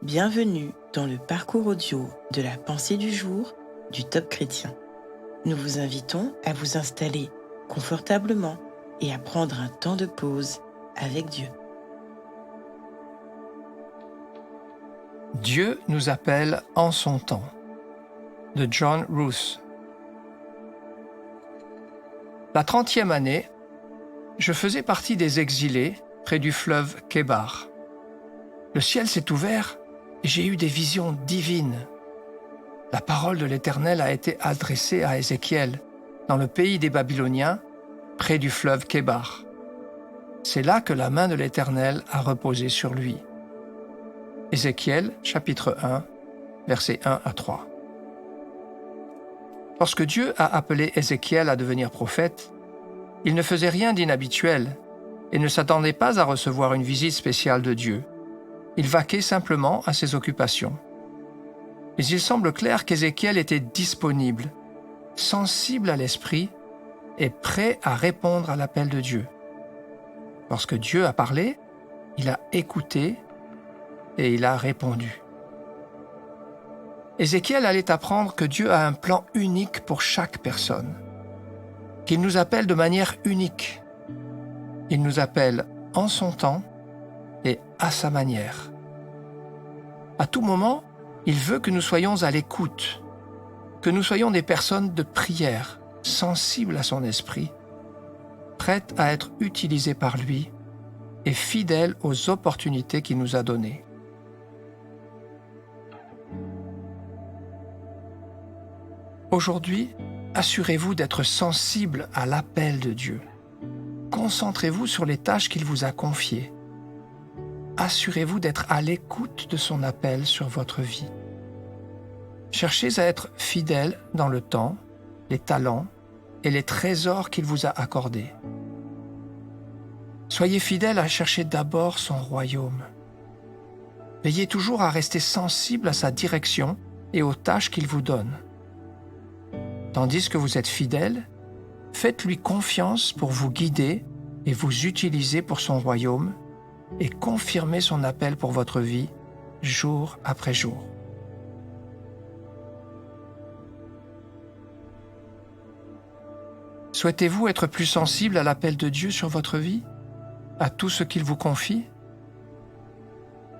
Bienvenue dans le parcours audio de la pensée du jour du Top Chrétien. Nous vous invitons à vous installer confortablement et à prendre un temps de pause avec Dieu. Dieu nous appelle en son temps, de John Ruth. La 30e année, je faisais partie des exilés près du fleuve Kébar. Le ciel s'est ouvert et j'ai eu des visions divines. La parole de l'Éternel a été adressée à Ézéchiel, dans le pays des Babyloniens, près du fleuve Kébar. C'est là que la main de l'Éternel a reposé sur lui. Ézéchiel, chapitre 1, versets 1 à 3. Lorsque Dieu a appelé Ézéchiel à devenir prophète, il ne faisait rien d'inhabituel et ne s'attendait pas à recevoir une visite spéciale de Dieu. Il vaquait simplement à ses occupations. Mais il semble clair qu'Ézéchiel était disponible, sensible à l'esprit et prêt à répondre à l'appel de Dieu. Lorsque Dieu a parlé, il a écouté et il a répondu. Ézéchiel allait apprendre que Dieu a un plan unique pour chaque personne, qu'il nous appelle de manière unique. Il nous appelle en son temps et à sa manière. À tout moment, il veut que nous soyons à l'écoute, que nous soyons des personnes de prière, sensibles à son esprit, prêtes à être utilisées par lui et fidèles aux opportunités qu'il nous a données. Aujourd'hui, assurez-vous d'être sensible à l'appel de Dieu. Concentrez-vous sur les tâches qu'il vous a confiées. Assurez-vous d'être à l'écoute de son appel sur votre vie. Cherchez à être fidèle dans le temps, les talents et les trésors qu'il vous a accordés. Soyez fidèle à chercher d'abord son royaume. Veillez toujours à rester sensible à sa direction et aux tâches qu'il vous donne. Tandis que vous êtes fidèle, faites-lui confiance pour vous guider et vous utiliser pour son royaume et confirmer son appel pour votre vie jour après jour. Souhaitez-vous être plus sensible à l'appel de Dieu sur votre vie, à tout ce qu'il vous confie?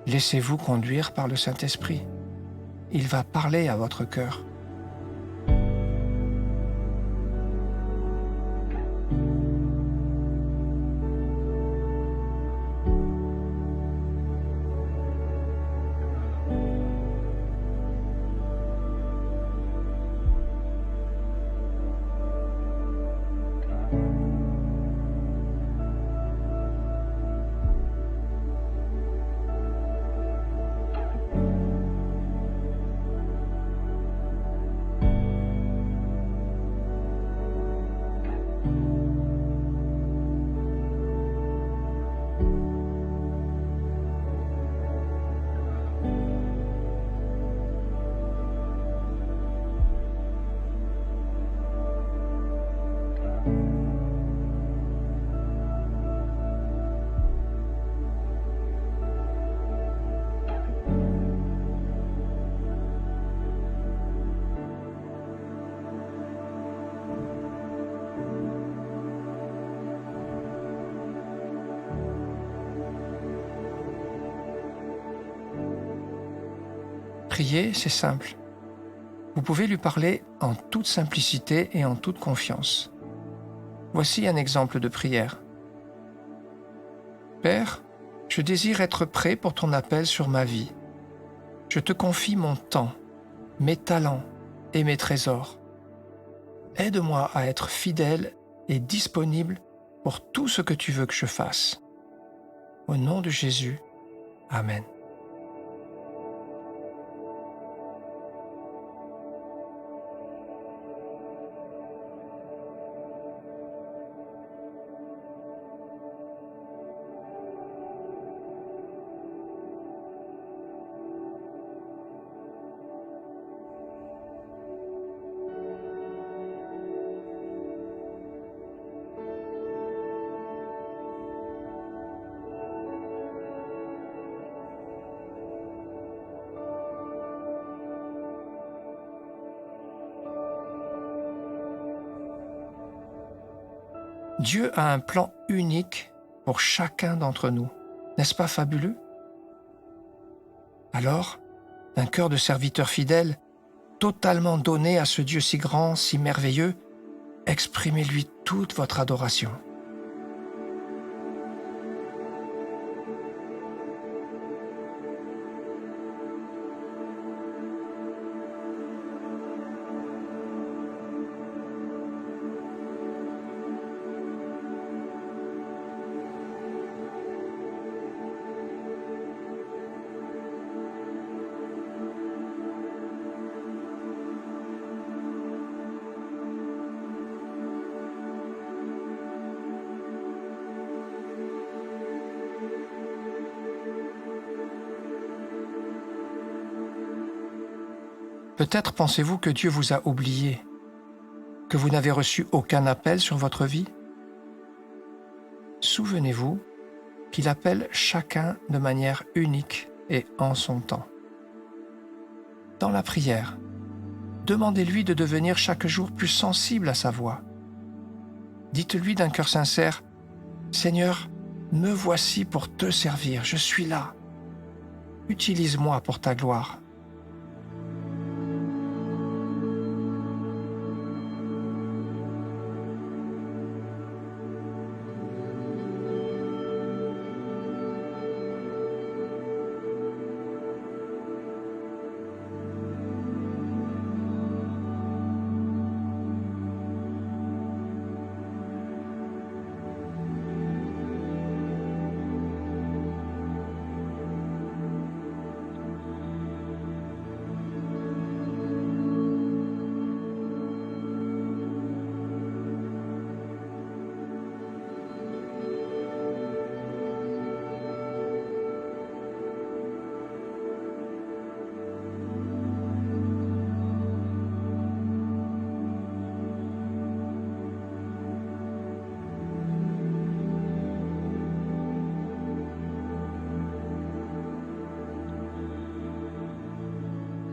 Laissez-vous conduire par le Saint-Esprit. Il va parler à votre cœur. Prier, c'est simple. Vous pouvez lui parler en toute simplicité et en toute confiance. Voici un exemple de prière. Père, je désire être prêt pour ton appel sur ma vie. Je te confie mon temps, mes talents et mes trésors. Aide-moi à être fidèle et disponible pour tout ce que tu veux que je fasse. Au nom de Jésus, Amen. Dieu a un plan unique pour chacun d'entre nous. N'est-ce pas fabuleux? Alors, d'un cœur de serviteur fidèle, totalement donné à ce Dieu si grand, si merveilleux, exprimez-lui toute votre adoration. Peut-être pensez-vous que Dieu vous a oublié, que vous n'avez reçu aucun appel sur votre vie? Souvenez-vous qu'il appelle chacun de manière unique et en son temps. Dans la prière, demandez-lui de devenir chaque jour plus sensible à sa voix. Dites-lui d'un cœur sincère, « Seigneur, me voici pour te servir, je suis là. Utilise-moi pour ta gloire. »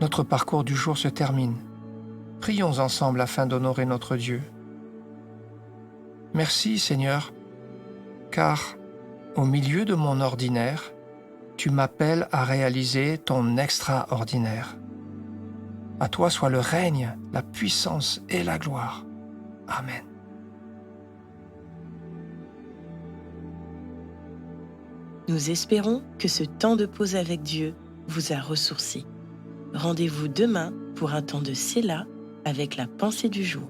Notre parcours du jour se termine. Prions ensemble afin d'honorer notre Dieu. Merci Seigneur, car au milieu de mon ordinaire, tu m'appelles à réaliser ton extraordinaire. À toi soit le règne, la puissance et la gloire. Amen. Nous espérons que ce temps de pause avec Dieu vous a ressourci. Rendez-vous demain pour un temps de Séla avec la pensée du jour.